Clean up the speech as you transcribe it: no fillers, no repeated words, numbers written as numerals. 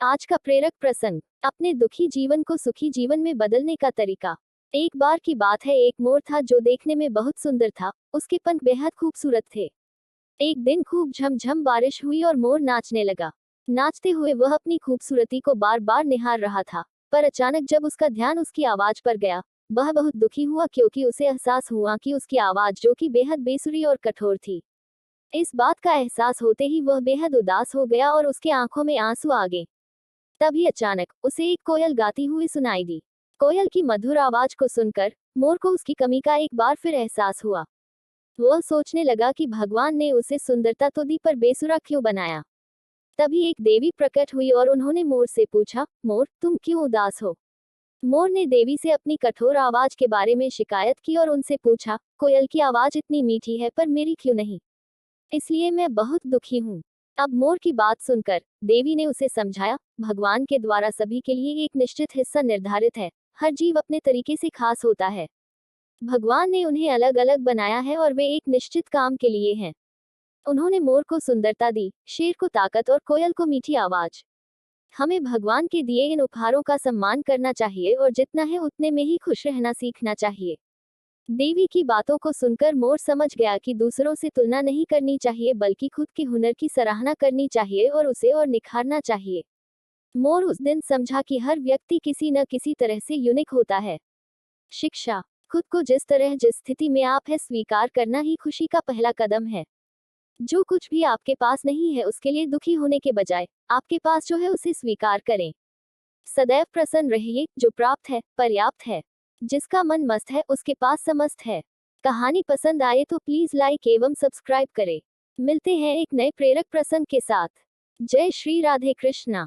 आज का प्रेरक प्रसंग, अपने दुखी जीवन को सुखी जीवन में बदलने का तरीका। एक बार की बात है, एक मोर था जो देखने में बहुत सुंदर था। उसके पंख बेहद खूबसूरत थे। एक दिन खूब झमझम बारिश हुई और मोर नाचने लगा। नाचते हुए वह अपनी खूबसूरती को बार बार निहार रहा था। पर अचानक जब उसका ध्यान उसकी आवाज पर गया, वह बहुत दुखी हुआ क्योंकि उसे एहसास हुआ कि उसकी आवाज, जो कि बेहद बेसुरी और कठोर थी, इस बात का एहसास होते ही वह बेहद उदास हो गया और उसके आंखों में आंसू आ गए। तभी अचानक उसे एक कोयल गाती हुई सुनाई दी। कोयल की मधुर आवाज को सुनकर मोर को उसकी कमी का एक बार फिर एहसास हुआ। वह सोचने लगा कि भगवान ने उसे सुंदरता तो दी, पर बेसुरा क्यों बनाया। तभी एक देवी प्रकट हुई और उन्होंने मोर से पूछा, मोर, तुम क्यों उदास हो। मोर ने देवी से अपनी कठोर आवाज के बारे में शिकायत की और उनसे पूछा, कोयल की आवाज इतनी मीठी है पर मेरी क्यों नहीं, इसलिए मैं बहुत दुखी हूँ। अब मोर की बात सुनकर देवी ने उसे समझाया, भगवान के द्वारा सभी के लिए एक निश्चित हिस्सा निर्धारित है। हर जीव अपने तरीके से खास होता है। भगवान ने उन्हें अलग अलग बनाया है और वे एक निश्चित काम के लिए हैं। उन्होंने मोर को सुंदरता दी, शेर को ताकत और कोयल को मीठी आवाज। हमें भगवान के दिए इन उपहारों का सम्मान करना चाहिए और जितना है उतने में ही खुश रहना सीखना चाहिए। देवी की बातों को सुनकर मोर समझ गया कि दूसरों से तुलना नहीं करनी चाहिए, बल्कि खुद के हुनर की सराहना करनी चाहिए और उसे और निखारना चाहिए। मोर उस दिन समझा कि हर व्यक्ति किसी न किसी तरह से यूनिक होता है। शिक्षा, खुद को जिस तरह जिस स्थिति में आप है स्वीकार करना ही खुशी का पहला कदम है। जो कुछ भी आपके पास नहीं है उसके लिए दुखी होने के बजाय आपके पास जो है उसे स्वीकार करें। सदैव प्रसन्न रहिए, जो प्राप्त है पर्याप्त है। जिसका मन मस्त है उसके पास समस्त है। कहानी पसंद आए तो प्लीज लाइक एवं सब्सक्राइब करें। मिलते हैं एक नए प्रेरक प्रसंग के साथ। जय श्री राधे कृष्णा।